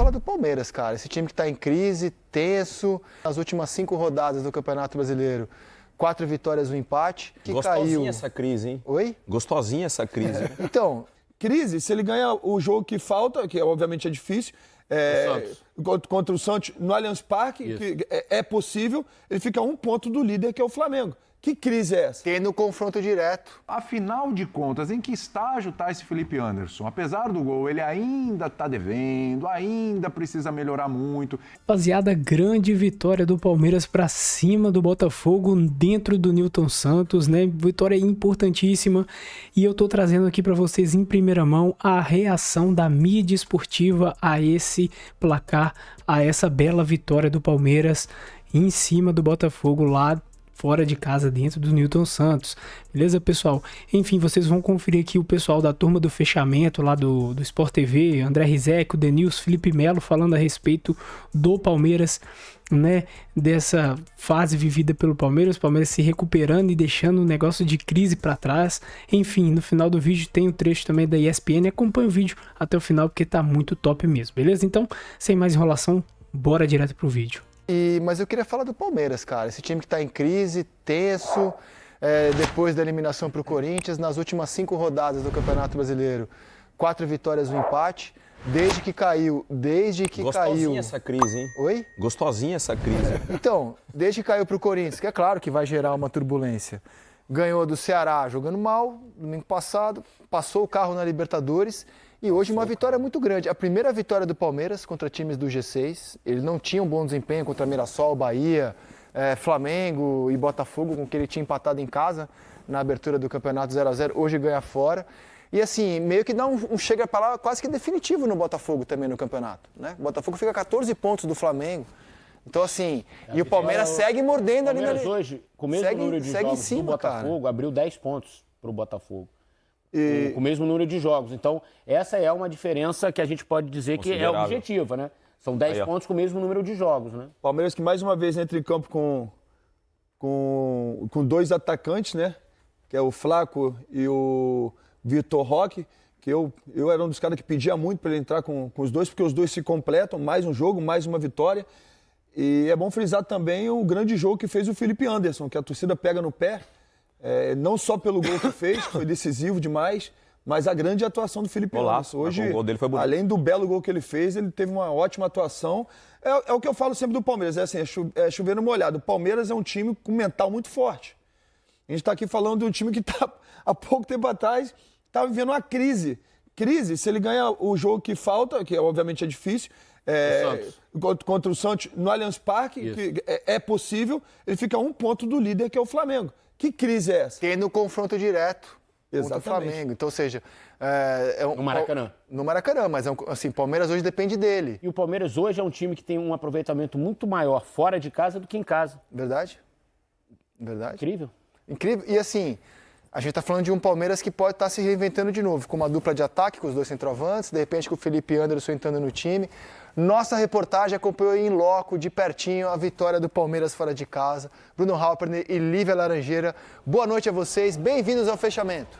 falar do Palmeiras, cara. Esse time que está em crise, tenso. Nas últimas 5 rodadas do Campeonato Brasileiro, 4 vitórias, 1 empate. Que Gostosinha caiu... essa crise, hein? Oi? Gostosinha essa crise. Então... Crise, se ele ganha o jogo que falta, que obviamente é difícil, contra o Santos no Allianz Parque, que é possível, ele fica a 1 ponto do líder, que é o Flamengo. Que crise é essa? Tendo confronto direto. Afinal de contas, em que estágio está esse Felipe Anderson? Apesar do gol, ele ainda está devendo, ainda precisa melhorar muito. Rapaziada, grande vitória do Palmeiras para cima do Botafogo dentro do Newton Santos, né? Vitória importantíssima. E eu tô trazendo aqui para vocês em primeira mão a reação da mídia esportiva a esse placar, a essa bela vitória do Palmeiras em cima do Botafogo lá fora de casa, dentro do Newton Santos. Beleza, pessoal? Enfim, vocês vão conferir aqui o pessoal da turma do fechamento lá do Sport TV, André Rizek, o Denilson, Felipe Melo, falando a respeito do Palmeiras, né? Dessa fase vivida pelo Palmeiras, o Palmeiras se recuperando e deixando o negócio de crise para trás. Enfim, no final do vídeo tem o trecho também da ESPN. Acompanha o vídeo até o final porque tá muito top mesmo, beleza? Então, sem mais enrolação, bora direto pro vídeo. Mas eu queria falar do Palmeiras, cara. Esse time que está em crise, tenso, depois da eliminação para o Corinthians, nas últimas 5 rodadas do Campeonato Brasileiro, 4 vitórias, 1 empate. Desde que caiu, Gostosinha essa crise, hein? Oi? Gostosinha essa crise. Então, desde que caiu para o Corinthians, que é claro que vai gerar uma turbulência, ganhou do Ceará jogando mal, domingo passado, passou o carro na Libertadores. E hoje uma vitória muito grande. A primeira vitória do Palmeiras contra times do G6. Ele não tinha um bom desempenho contra Mirassol, Bahia, Flamengo e Botafogo, com que ele tinha empatado em casa na abertura do campeonato 0-0. Hoje ganha fora. E assim, meio que dá um chega para lá quase que definitivo no Botafogo também no campeonato, né? O Botafogo fica a 14 pontos do Flamengo. Então assim, e o Palmeiras segue mordendo ali na... O Palmeiras hoje, com o mesmo número de jogos do Botafogo, abriu 10 pontos para o Botafogo. Com o mesmo número de jogos. Então, essa é uma diferença que a gente pode dizer que é objetiva, né? São 10 pontos com o mesmo número de jogos, né? Palmeiras que mais uma vez entra em campo com 2 atacantes, né? Que é o Flaco e o Vitor Roque, que eu era um dos caras que pedia muito para ele entrar com os dois, porque os dois se completam, mais um jogo, mais uma vitória. E é bom frisar também o grande jogo que fez o Felipe Anderson, que a torcida pega no pé. Não só pelo gol que fez, que foi decisivo demais, mas a grande atuação do Felipe Anderson. Hoje, o gol dele foi bonito. Além do belo gol que ele fez, ele teve uma ótima atuação. É o que eu falo sempre do Palmeiras, é chover no molhado. O Palmeiras é um time com mental muito forte. A gente está aqui falando de um time que há pouco tempo atrás estava vivendo uma crise. Crise, se ele ganha o jogo que falta, que obviamente é difícil, contra o Santos no Allianz Parque, que é possível, ele fica a 1 ponto do líder, que é o Flamengo. Que crise é essa? Tendo confronto direto contra o Flamengo. Então, ou seja... no Maracanã. No Maracanã, mas assim, o Palmeiras hoje depende dele. E o Palmeiras hoje é um time que tem um aproveitamento muito maior fora de casa do que em casa. Verdade? Verdade. Incrível. Incrível. E assim, a gente está falando de um Palmeiras que pode estar se reinventando de novo, com uma dupla de ataque, com os 2 centroavantes, de repente com o Felipe Anderson entrando no time. Nossa reportagem acompanhou em loco, de pertinho, a vitória do Palmeiras fora de casa. Bruno Halperner e Lívia Laranjeira. Boa noite a vocês, bem-vindos ao fechamento.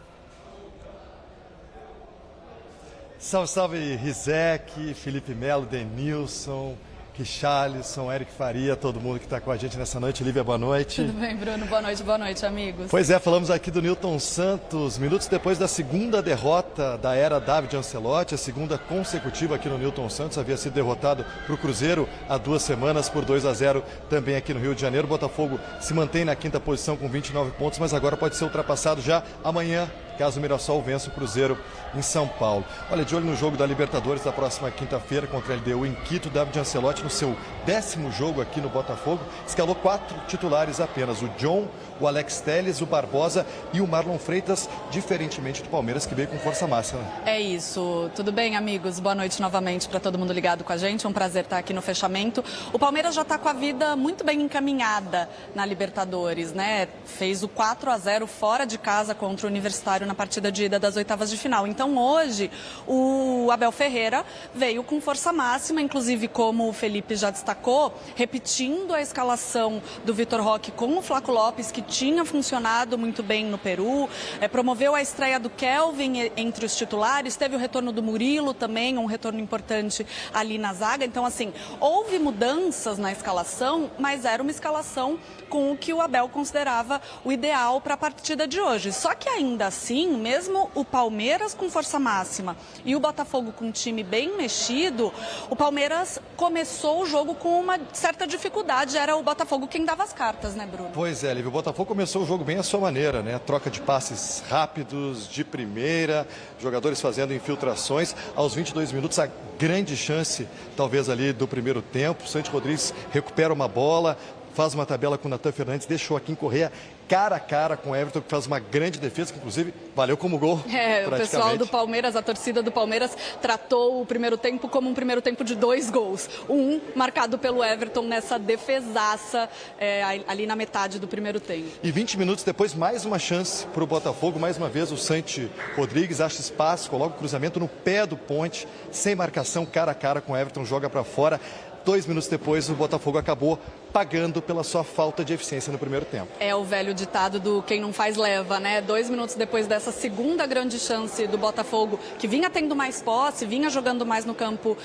Salve, salve, Rizek, Felipe Melo, Denilson, Richarlison, Eric Faria, todo mundo que está com a gente nessa noite. Lívia, boa noite. Tudo bem, Bruno? Boa noite, amigos. Pois é, falamos aqui do Newton Santos, minutos depois da segunda derrota da era David Ancelotti, a segunda consecutiva aqui no Newton Santos, havia sido derrotado para o Cruzeiro há 2 semanas por 2-0 também aqui no Rio de Janeiro. O Botafogo se mantém na 5ª posição com 29 pontos, mas agora pode ser ultrapassado já amanhã, caso o Mirassol vença o Cruzeiro em São Paulo. Olha, de olho no jogo da Libertadores da próxima quinta-feira contra a LDU em Quito, David Ancelotti no seu 10º jogo aqui no Botafogo, escalou 4 titulares apenas, o John, o Alex Telles, o Barbosa e o Marlon Freitas, diferentemente do Palmeiras, que veio com força máxima. É isso. Tudo bem, amigos? Boa noite novamente para todo mundo ligado com a gente. É um prazer estar aqui no fechamento. O Palmeiras já está com a vida muito bem encaminhada na Libertadores, né? Fez o 4-0 fora de casa contra o Universitário 0 na partida de ida das oitavas de final. Então hoje o Abel Ferreira veio com força máxima, inclusive como o Felipe já destacou, repetindo a escalação do Vitor Roque com o Flaco Lopes, que tinha funcionado muito bem no Peru, promoveu a estreia do Kelvin entre os titulares, teve o retorno do Murilo também, um retorno importante ali na zaga. Então, assim, houve mudanças na escalação, mas era uma escalação com o que o Abel considerava o ideal para a partida de hoje. Só que ainda assim, mesmo o Palmeiras com força máxima e o Botafogo com um time bem mexido, o Palmeiras começou o jogo com uma certa dificuldade. Era o Botafogo quem dava as cartas, né, Bruno? Pois é, Lívia, o Botafogo começou o jogo bem à sua maneira, né? Troca de passes rápidos, de primeira, jogadores fazendo infiltrações. Aos 22 minutos, a grande chance, talvez ali do primeiro tempo. O Santi Rodrigues recupera uma bola, faz uma tabela com o Natan Fernandes, deixa o Joaquim Correa cara a cara com o Everton, que faz uma grande defesa, que inclusive valeu como gol. O pessoal do Palmeiras, a torcida do Palmeiras, tratou o primeiro tempo como um primeiro tempo de 2 gols. Um marcado pelo Everton nessa defesaça ali na metade do primeiro tempo. E 20 minutos depois, mais uma chance para o Botafogo. Mais uma vez o Santi Rodrigues acha espaço, coloca o cruzamento no pé do Ponte, sem marcação, cara a cara com o Everton, joga para fora. 2 minutos depois, o Botafogo acabou pagando pela sua falta de eficiência no primeiro tempo. É o velho ditado do quem não faz leva, né? 2 minutos depois dessa segunda grande chance do Botafogo, que vinha tendo mais posse, vinha jogando mais no campo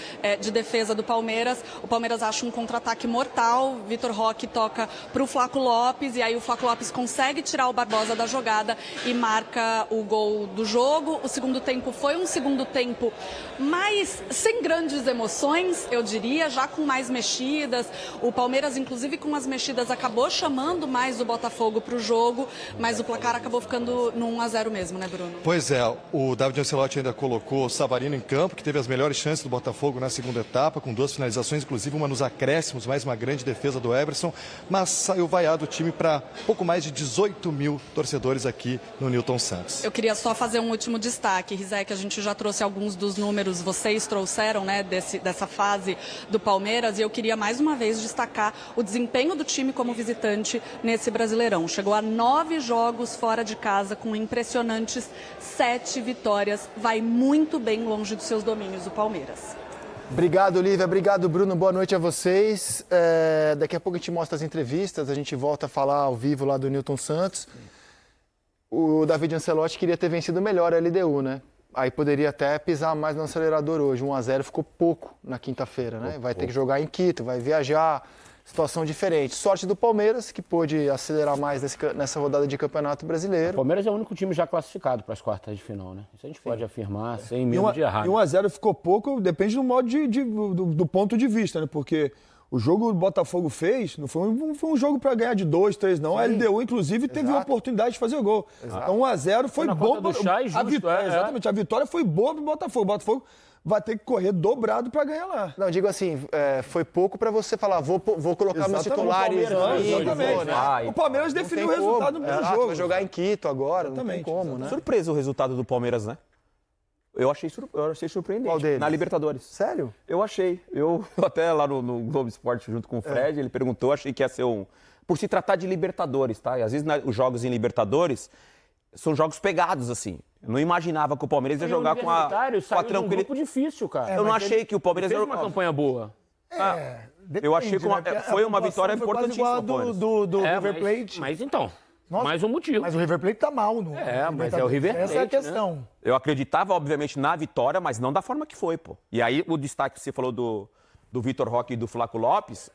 de defesa do Palmeiras, o Palmeiras acha um contra-ataque mortal, Vitor Roque toca para o Flaco Lopes, e aí o Flaco Lopes consegue tirar o Barbosa da jogada e marca o gol do jogo. O segundo tempo foi um segundo tempo, mas sem grandes emoções, eu diria, já com mais mexidas. O Palmeiras, inclusive com as mexidas, acabou chamando mais o Botafogo para o jogo, mas o placar acabou ficando no 1-0 mesmo, né, Bruno? Pois é, o David Ancelotti ainda colocou o Savarino em campo, que teve as melhores chances do Botafogo na segunda etapa, com 2 finalizações, inclusive uma nos acréscimos, mais uma grande defesa do Everson, mas saiu vaiado o time para pouco mais de 18 mil torcedores aqui no Newton Santos. Eu queria só fazer um último destaque, Rizek, a gente já trouxe alguns dos números, vocês trouxeram, né, dessa fase do Palmeiras, e eu queria mais uma vez destacar o desempenho do time como visitante nesse Brasileirão. Chegou a 9 jogos fora de casa com impressionantes 7 vitórias. Vai muito bem longe dos seus domínios o Palmeiras. Obrigado, Lívia. Obrigado, Bruno. Boa noite a vocês. Daqui a pouco a gente mostra as entrevistas, a gente volta a falar ao vivo lá do Newton Santos. O David Ancelotti queria ter vencido melhor a LDU, né? Aí poderia até pisar mais no acelerador hoje. 1-0 ficou pouco na quinta-feira, né? Vai ter que jogar em Quito, vai viajar, situação diferente. Sorte do Palmeiras, que pôde acelerar mais nessa rodada de Campeonato Brasileiro. O Palmeiras é o único time já classificado para as quartas de final, né? Isso a gente pode afirmar sem medo de errar. E 1-0 ficou pouco, depende do modo do ponto de vista, né? Porque o jogo que o Botafogo fez não foi um jogo para ganhar de 2, 3, não. Sim. A LDU, inclusive, teve a oportunidade de fazer o gol. Exato. Então, 1-0 foi bom. Exatamente, a vitória foi boa para o Botafogo. O Botafogo vai ter que correr dobrado para ganhar lá. Não, digo assim, foi pouco para você falar, vou colocar meus titulares. Exatamente. O Palmeiras definiu o resultado no primeiro jogo. Vai jogar em Quito agora, não tem como, né? Surpresa o resultado do Palmeiras, né? Eu achei surpreendente. Qual deles? Na Libertadores. Sério? Eu achei. Eu até lá no Globo Esporte, junto com o Fred, ele perguntou, achei que ia ser por se tratar de Libertadores, tá? E às vezes os jogos em Libertadores são jogos pegados, assim. Eu não imaginava que o Palmeiras ia jogar com a tranquilidade. Um grupo difícil, cara. Eu não achei que o Palmeiras fez uma campanha boa. Eu achei que foi uma vitória importantíssima. Do River Plate. Mas então... Nossa, mais um motivo. Mas o River Plate tá mal, não? Mas é o River Plate. Essa é a questão. Né? Eu acreditava, obviamente, na vitória, mas não da forma que foi, pô. E aí, o destaque que você falou do Vitor Roque e do Flaco Lopes,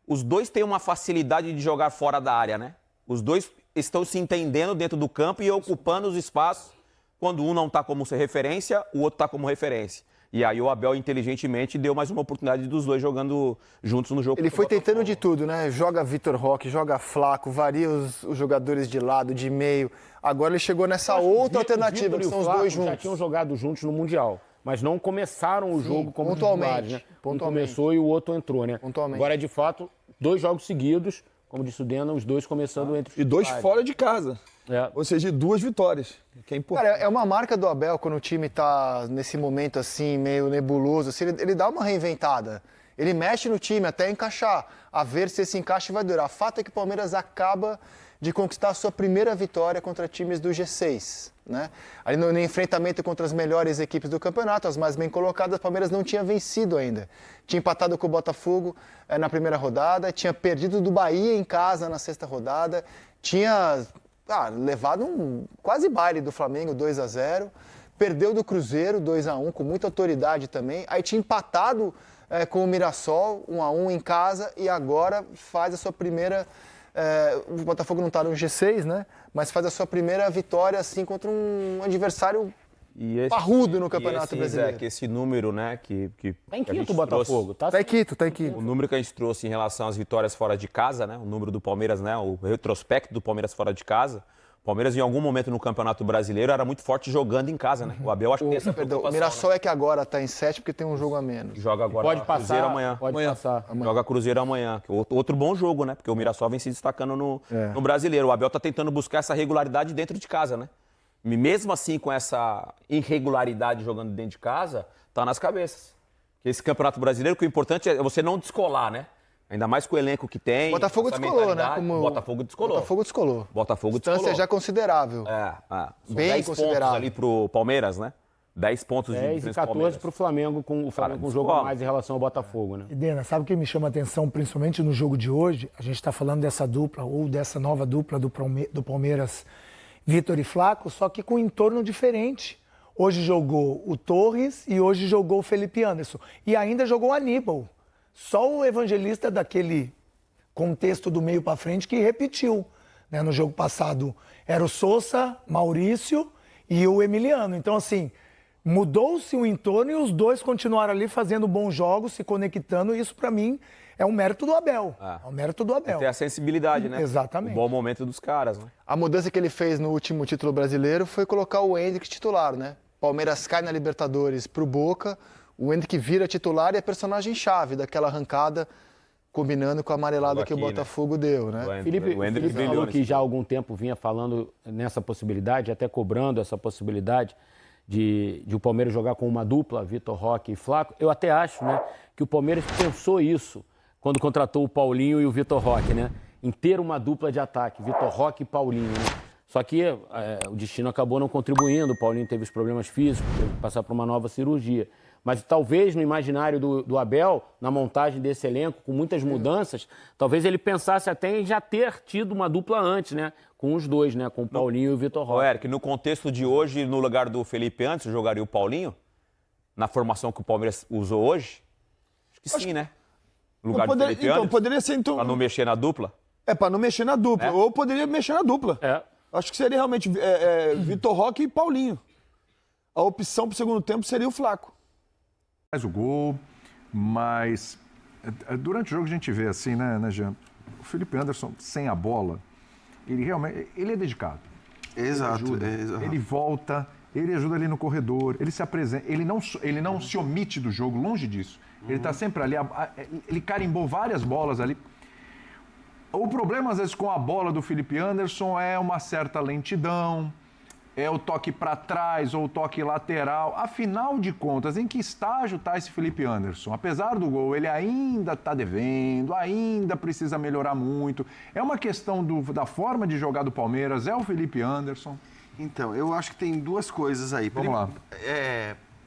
os dois têm uma facilidade de jogar fora da área, né? Os dois estão se entendendo dentro do campo e ocupando os espaços. Quando um não tá como referência, o outro tá como referência. E aí o Abel, inteligentemente, deu mais uma oportunidade dos dois jogando juntos no jogo. Ele foi tentando de tudo, né? Joga Vitor Roque, joga Flaco, varia os jogadores de lado, de meio. Agora ele chegou nessa outra alternativa, que são os dois juntos. Já tinham jogado juntos no Mundial, mas não começaram o jogo como titulares, né? Um começou e o outro entrou, né? Agora, de fato, 2 jogos seguidos, como disse o Dena, os dois começando entre os E 2 fora de casa. Ou seja, 2 vitórias, que é importante. Cara, é uma marca do Abel quando o time tá nesse momento assim, meio nebuloso, assim, ele dá uma reinventada. Ele mexe no time até encaixar, a ver se esse encaixe vai durar. Fato é que o Palmeiras acaba de conquistar a sua primeira vitória contra times do G6. Né? Ali no enfrentamento contra as melhores equipes do campeonato, as mais bem colocadas, o Palmeiras não tinha vencido ainda. Tinha empatado com o Botafogo na primeira rodada, tinha perdido do Bahia em casa na sexta rodada, tinha levado um quase baile do Flamengo, 2-0, perdeu do Cruzeiro, 2-1, com muita autoridade também, aí tinha empatado com o Mirassol, 1-1 em casa, e agora faz a sua primeira... o Botafogo não está no G6, né? Mas faz a sua primeira vitória assim contra um adversário parrudo no Campeonato Brasileiro. Que esse número, né? Tá em quinto o Botafogo, tá em quinto. O número que a gente trouxe em relação às vitórias fora de casa, né? O número do Palmeiras, né? O retrospecto do Palmeiras fora de casa. O Palmeiras, em algum momento no Campeonato Brasileiro, era muito forte jogando em casa, né? O Abel, acho que tem essa preocupação. O Mirassol, né? É que agora está em 7 porque tem um jogo a menos. Joga agora. Pode passar, Cruzeiro amanhã. Pode passar. Joga Cruzeiro amanhã. Outro bom jogo, né? Porque o Mirassol vem se destacando no Brasileiro. O Abel está tentando buscar essa regularidade dentro de casa, né? E mesmo assim, com essa irregularidade jogando dentro de casa, tá nas cabeças. Esse Campeonato Brasileiro, que o importante é você não descolar, né? Ainda mais com o elenco que tem. O Botafogo descolou, né? Botafogo descolou. Botafogo descolou. Distância já considerável. Bem 10 considerável. pontos ali pro Palmeiras, né? 10 pontos de 10 e 14 pro Flamengo, com o Flamengo com um jogo a mais em relação ao Botafogo, né? E Dena, sabe o que me chama a atenção, principalmente no jogo de hoje? A gente está falando dessa dupla, ou dessa nova dupla do Palmeiras, Vitor e Flaco, só que com um entorno diferente. Hoje jogou o Torres e hoje jogou o Felipe Anderson. E ainda jogou o Aníbal. Só o Evangelista daquele contexto do meio para frente que repetiu. Né? No jogo passado era o Sousa, Maurício e o Emiliano. Então, assim, mudou-se o entorno e os dois continuaram ali fazendo bons jogos, se conectando. E isso, para mim, é um mérito do Abel. É um mérito do Abel. Tem a sensibilidade, né? Exatamente. O bom momento dos caras, né? A mudança que ele fez no último título brasileiro foi colocar o Endrick titular, né? Palmeiras cai na Libertadores pro Boca, o Endrick vira titular e é personagem chave daquela arrancada, combinando com a amarelada que o Botafogo deu, né? Felipe falou que já há algum tempo vinha falando nessa possibilidade, até cobrando essa possibilidade de o Palmeiras jogar com uma dupla, Vitor Roque e Flaco. Eu até acho, né, que o Palmeiras pensou isso quando contratou o Paulinho e o Vitor Roque, né? Em ter uma dupla de ataque, Vitor Roque e Paulinho, né? Só que o destino acabou não contribuindo, o Paulinho teve os problemas físicos, teve que passar por uma nova cirurgia. Mas talvez no imaginário do Abel, na montagem desse elenco, com muitas mudanças, talvez ele pensasse até em já ter tido uma dupla antes, né? Com os dois, né? Com o Paulinho e o Vitor Roque. Eric, no contexto de hoje, no lugar do Felipe antes, jogaria o Paulinho? Na formação que o Palmeiras usou hoje? Acho que sim, né? No lugar do Felipe então, poderia ser... Então... Pra não mexer na dupla? Pra não mexer na dupla. Ou poderia mexer na dupla. Acho que seria realmente Vitor Roque e Paulinho. A opção pro segundo tempo seria o Flaco. Faz o gol, mas durante o jogo a gente vê assim, né, Jean? O Felipe Anderson, sem a bola, ele realmente é dedicado. Exato. Ele volta, ele ajuda ali no corredor, ele se apresenta, ele não se omite do jogo, longe disso. Ele está sempre ali, ele carimbou várias bolas ali. O problema, às vezes, com a bola do Felipe Anderson é uma certa lentidão, é o toque para trás ou o toque lateral. Afinal de contas, em que estágio está esse Felipe Anderson? Apesar do gol, ele ainda está devendo, ainda precisa melhorar muito. É uma questão da forma de jogar do Palmeiras, é o Felipe Anderson? Então, eu acho que tem duas coisas aí. Vamos lá.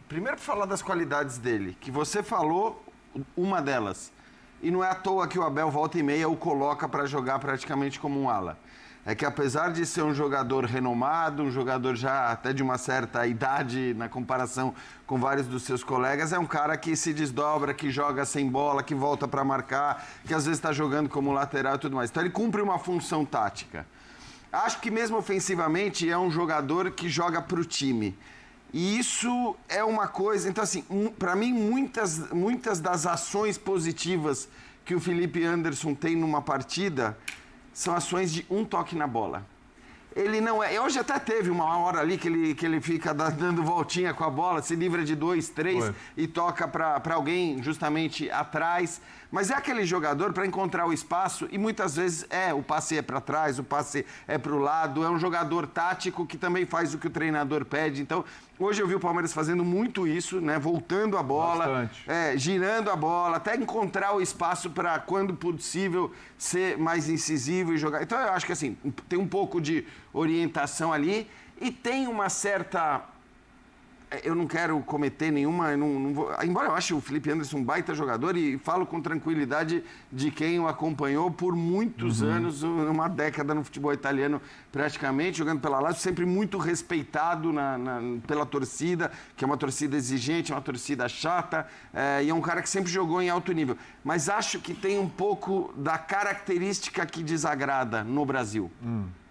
Primeiro, falar das qualidades dele, que você falou uma delas. E não é à toa que o Abel volta e meia o coloca para jogar praticamente como um ala. É que apesar de ser um jogador renomado, um jogador já até de uma certa idade na comparação com vários dos seus colegas, é um cara que se desdobra, que joga sem bola, que volta para marcar, que às vezes está jogando como lateral e tudo mais. Então ele cumpre uma função tática. Acho que mesmo ofensivamente é um jogador que joga para o time. E isso é uma coisa... Então, assim, para mim, muitas das ações positivas que o Felipe Anderson tem numa partida são ações de um toque na bola. Ele não é... Hoje até teve uma hora ali que ele fica dando voltinha com a bola, se livra de 2, 3 e toca para alguém justamente atrás. Mas é aquele jogador para encontrar o espaço e muitas vezes o passe é para trás, o passe é para o lado. É um jogador tático que também faz o que o treinador pede. Então, Hoje eu vi o Palmeiras fazendo muito isso, né? Voltando a bola, girando a bola, até encontrar o espaço para, quando possível, ser mais incisivo e jogar. Então eu acho que assim, tem um pouco de orientação ali e tem uma certa... Eu não quero cometer nenhuma... não vou, embora eu ache o Felipe Anderson um baita jogador e falo com tranquilidade de quem o acompanhou por muitos anos, uma década no futebol italiano praticamente, jogando pela Lazio, sempre muito respeitado pela torcida, que é uma torcida exigente, uma torcida chata, e é um cara que sempre jogou em alto nível. Mas acho que tem um pouco da característica que desagrada no Brasil.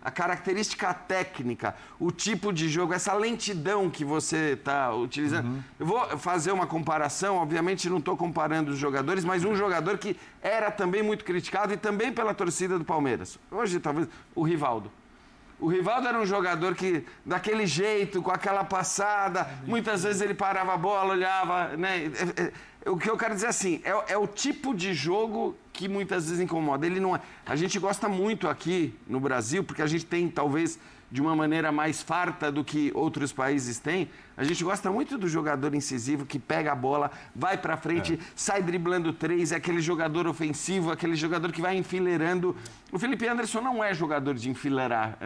A característica técnica, o tipo de jogo, essa lentidão que você está utilizando. Eu vou fazer uma comparação, obviamente não estou comparando os jogadores, mas um jogador que era também muito criticado e também pela torcida do Palmeiras. Hoje, talvez, o Rivaldo. O Rivaldo era um jogador que, daquele jeito, com aquela passada, muitas vezes ele parava a bola, olhava, né? O que eu quero dizer assim, é o tipo de jogo que muitas vezes incomoda. Ele não é. A gente gosta muito aqui no Brasil, porque a gente tem, talvez, de uma maneira mais farta do que outros países têm, a gente gosta muito do jogador incisivo que pega a bola, vai pra frente, sai driblando 3, é aquele jogador ofensivo, aquele jogador que vai enfileirando. O Felipe Anderson não é jogador de enfileirar.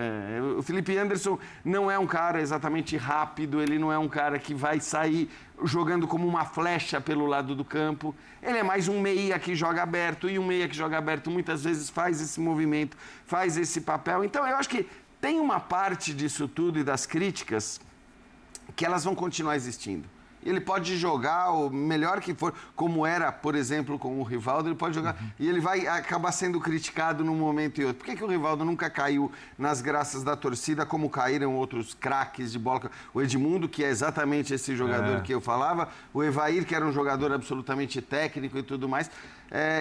O Felipe Anderson não é um cara exatamente rápido, ele não é um cara que vai sair jogando como uma flecha pelo lado do campo. Ele é mais um meia que joga aberto, e um meia que joga aberto muitas vezes faz esse movimento, faz esse papel. Então eu acho que tem uma parte disso tudo e das críticas que elas vão continuar existindo. Ele pode jogar o melhor que for, como era, por exemplo, com o Rivaldo, ele pode jogar e ele vai acabar sendo criticado num momento e outro. Por que o Rivaldo nunca caiu nas graças da torcida, como caíram outros craques de bola? O Edmundo, que é exatamente esse jogador que eu falava, o Evair, que era um jogador absolutamente técnico e tudo mais.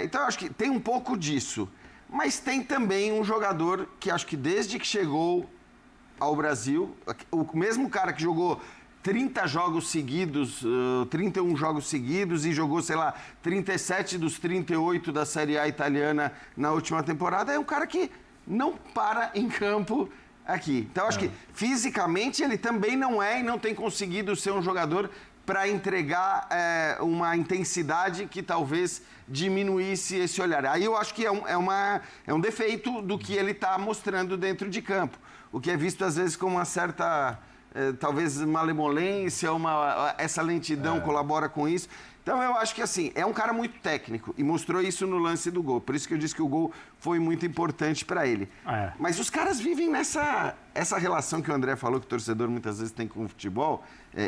Então, eu acho que tem um pouco disso. Mas tem também um jogador que acho que desde que chegou ao Brasil, o mesmo cara que jogou 30 jogos seguidos, 31 jogos seguidos e jogou, sei lá, 37 dos 38 da Série A italiana na última temporada, é um cara que não para em campo aqui. Então, acho que fisicamente ele também não é e não tem conseguido ser um jogador para entregar uma intensidade que talvez diminuísse esse olhar. Aí eu acho que é um defeito do que ele está mostrando dentro de campo. O que é visto às vezes com uma certa, talvez, malemolência, essa lentidão colabora com isso. Então eu acho que assim, é um cara muito técnico e mostrou isso no lance do gol. Por isso que eu disse que o gol foi muito importante para ele. Mas os caras vivem essa relação que o André falou que o torcedor muitas vezes tem com o futebol,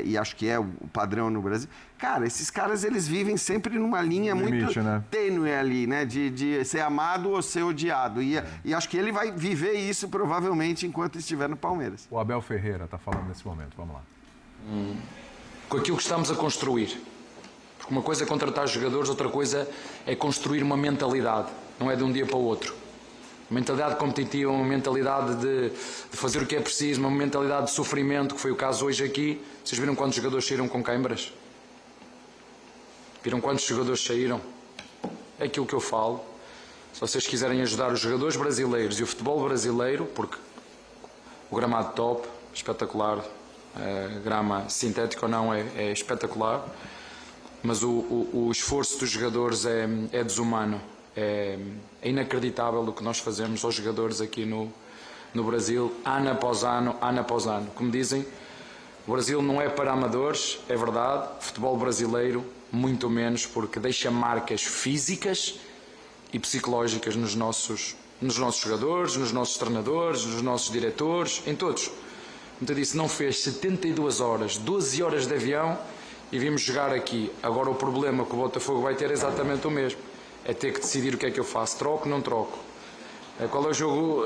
e acho que é o padrão no Brasil. Cara, esses caras, eles vivem sempre numa linha muito tênue ali, né? De ser amado ou ser odiado. E acho que ele vai viver isso provavelmente enquanto estiver no Palmeiras. O Abel Ferreira está falando nesse momento, vamos lá. Com aquilo que estamos a construir. Porque uma coisa é contratar jogadores, outra coisa é construir uma mentalidade. Não é de um dia para o outro. Uma mentalidade competitiva, uma mentalidade de fazer o que é preciso, uma mentalidade de sofrimento, que foi o caso hoje aqui. Vocês viram quantos jogadores saíram com câimbras? Viram quantos jogadores saíram? É aquilo que eu falo. Se vocês quiserem ajudar os jogadores brasileiros e o futebol brasileiro, porque o gramado top, espetacular, grama sintética ou não, é espetacular, mas o esforço dos jogadores é desumano. É inacreditável o que nós fazemos aos jogadores aqui no Brasil, ano após ano, ano após ano. Como dizem, o Brasil não é para amadores, é verdade. O futebol brasileiro, muito menos, porque deixa marcas físicas e psicológicas nos nossos jogadores, nos nossos treinadores, nos nossos diretores, em todos. Como eu disse, não fez 72 horas, 12 horas de avião e vimos jogar aqui. Agora o problema que o Botafogo vai ter é exatamente o mesmo. É ter que decidir o que é que eu faço. Troco, não troco. Qual é o jogo?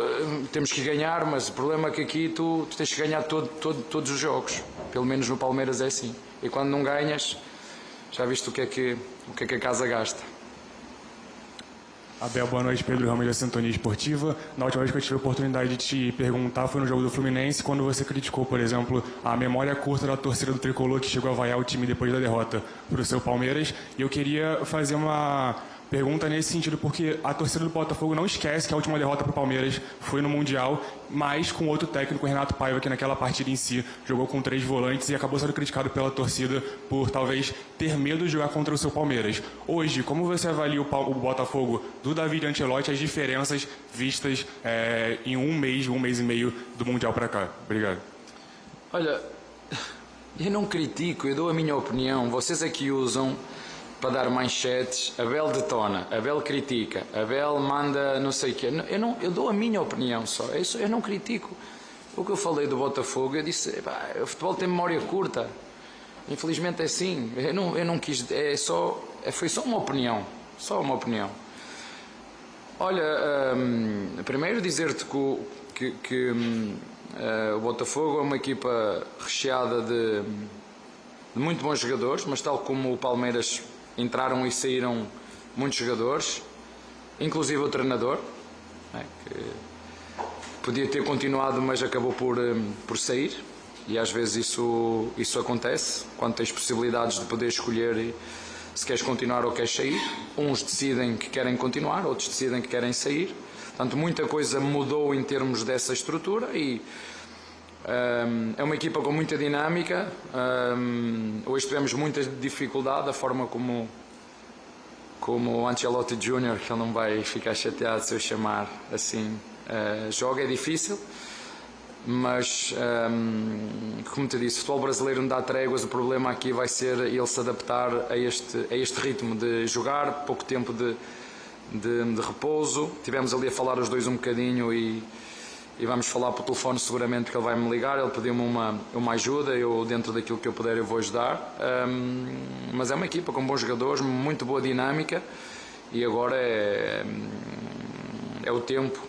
Temos que ganhar, mas o problema é que aqui tu tens que ganhar todos os jogos. Pelo menos no Palmeiras é assim. E quando não ganhas, já viste o que é que a casa gasta. Abel, boa noite. Pedro Ramos, da Sintonia Esportiva. Na última vez que eu tive a oportunidade de te perguntar foi no jogo do Fluminense, quando você criticou, por exemplo, a memória curta da torcida do Tricolor que chegou a vaiar o time depois da derrota para o seu Palmeiras. E eu queria fazer uma Pergunta nesse sentido porque a torcida do Botafogo não esquece que a última derrota para o Palmeiras foi no Mundial, mas com outro técnico, Renato Paiva, que naquela partida em si jogou com 3 volantes e acabou sendo criticado pela torcida por talvez ter medo de jogar contra o seu Palmeiras. Hoje, como você avalia o Botafogo do David Ancelotti, as diferenças vistas em um mês e meio do Mundial para cá? Obrigado. Olha, eu não critico, eu dou a minha opinião. Vocês aqui usam para dar manchetes, Abel detona, Abel critica, Abel manda não sei o quê. Eu dou a minha opinião só, eu não critico. O que eu falei do Botafogo, eu disse, o futebol tem memória curta, infelizmente é assim, eu não quis, foi só uma opinião, Olha, primeiro dizer-te que o Botafogo é uma equipa recheada de muito bons jogadores, mas tal como o Palmeiras entraram e saíram muitos jogadores, inclusive o treinador, que podia ter continuado, mas acabou por sair, e às vezes isso acontece, quando tens possibilidades de poder escolher se queres continuar ou queres sair. Uns decidem que querem continuar, outros decidem que querem sair. Portanto, muita coisa mudou em termos dessa estrutura e é uma equipa com muita dinâmica. Hoje tivemos muita dificuldade, a forma como o Ancelotti Júnior, que ele não vai ficar chateado se eu chamar assim, joga, é difícil, mas como te disse, o futebol brasileiro não dá tréguas. O problema aqui vai ser ele se adaptar a este ritmo de jogar, pouco tempo de repouso. Tivemos ali a falar os dois um bocadinho e vamos falar por telefone seguramente, que ele vai me ligar. Ele pediu-me uma ajuda, eu dentro daquilo que eu puder eu vou ajudar, mas é uma equipa com bons jogadores, muito boa dinâmica, e agora é o tempo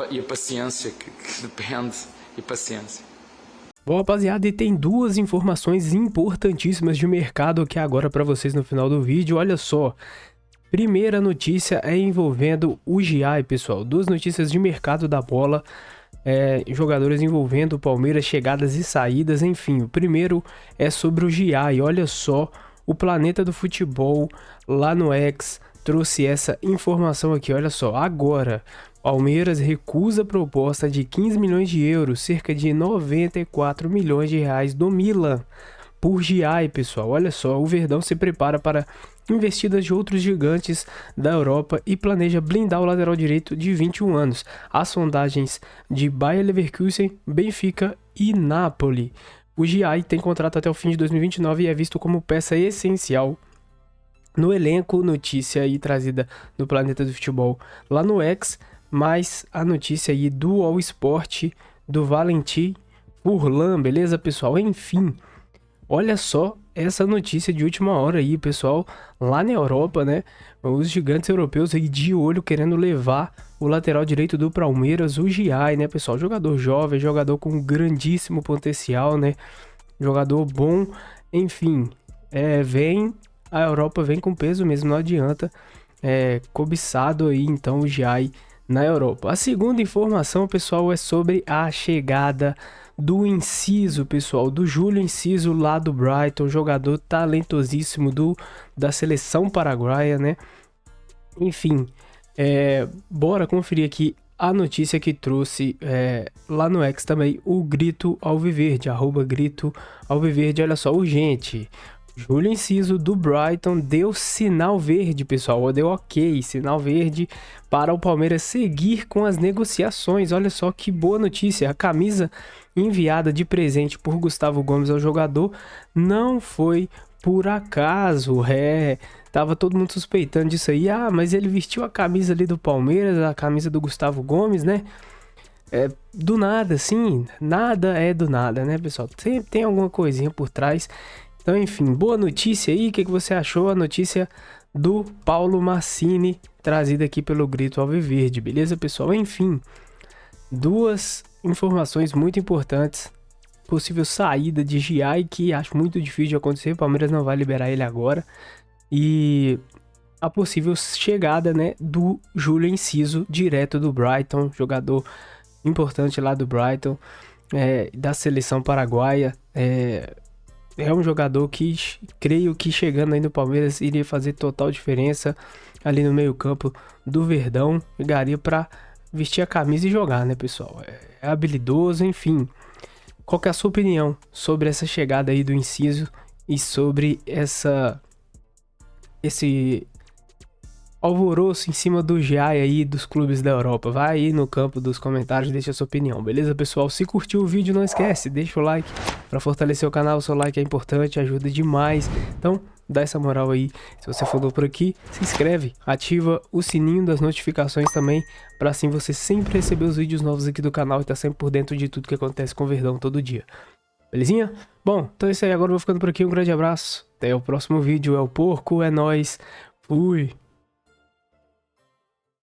e a paciência que depende, e paciência. Bom, rapaziada, e tem 2 informações importantíssimas de mercado aqui agora para vocês no final do vídeo. Olha só, primeira notícia é envolvendo o Giai, pessoal. 2 notícias de mercado da bola, jogadores envolvendo o Palmeiras, chegadas e saídas, enfim. O primeiro é sobre o Giai. Olha só, o Planeta do Futebol lá no X trouxe essa informação aqui. Olha só, agora Palmeiras recusa a proposta de 15 milhões de euros, cerca de 94 milhões de reais do Milan por Giai, pessoal. Olha só, o Verdão se prepara para investidas de outros gigantes da Europa e planeja blindar o lateral direito de 21 anos. As sondagens de Bayer Leverkusen, Benfica e Napoli. O Giai tem contrato até o fim de 2029 e é visto como peça essencial no elenco. Notícia aí trazida no Planeta do Futebol lá no X, mais a notícia aí do All Sport, do Valentim Furlan, beleza, pessoal? Enfim, olha só essa notícia de última hora aí, pessoal, lá na Europa, né? Os gigantes europeus aí de olho querendo levar o lateral direito do Palmeiras, o Giai, né, pessoal? Jogador jovem, jogador com grandíssimo potencial, né? Jogador bom, enfim, a Europa vem com peso mesmo, não adianta, cobiçado aí então o Giai na Europa. A segunda informação, pessoal, é sobre a chegada do Enciso, pessoal, do Júlio Enciso lá do Brighton, jogador talentosíssimo da seleção paraguaia, né? Enfim, bora conferir aqui a notícia que trouxe lá no X também, o Grito Alviverde, @Grito Alviverde. Olha só, urgente. Júlio Enciso do Brighton deu sinal verde, pessoal, deu ok, sinal verde para o Palmeiras seguir com as negociações. Olha só que boa notícia, a camisa enviada de presente por Gustavo Gomes ao jogador não foi por acaso, tava todo mundo suspeitando disso aí, mas ele vestiu a camisa ali do Palmeiras, a camisa do Gustavo Gomes, né? Do nada, assim, nada é do nada, né, pessoal? Sempre tem alguma coisinha por trás. Então, enfim, boa notícia aí. O que você achou? A notícia do Paulo Massini, trazida aqui pelo Grito Alviverde, beleza, pessoal? Enfim, 2 informações muito importantes. Possível saída de Giai, que acho muito difícil de acontecer, o Palmeiras não vai liberar ele agora. E a possível chegada, né, do Júlio Enciso, direto do Brighton, jogador importante lá do Brighton, da seleção paraguaia. é um jogador que creio que chegando aí no Palmeiras iria fazer total diferença ali no meio campo do Verdão. Chegaria para vestir a camisa e jogar, né, pessoal? É habilidoso, enfim. Qual que é a sua opinião sobre essa chegada aí do Enciso e sobre esse alvoroço em cima do Giai aí dos clubes da Europa? Vai aí no campo dos comentários e deixa a sua opinião, beleza, pessoal? Se curtiu o vídeo, não esquece, deixa o like para fortalecer o canal. O seu like é importante, ajuda demais. Então, dá essa moral aí. Se você for por aqui, se inscreve, ativa o sininho das notificações também, para assim você sempre receber os vídeos novos aqui do canal e tá sempre por dentro de tudo que acontece com o Verdão todo dia. Belezinha? Bom, então é isso aí. Agora eu vou ficando por aqui. Um grande abraço. Até o próximo vídeo. É o Porco, é nóis. Fui.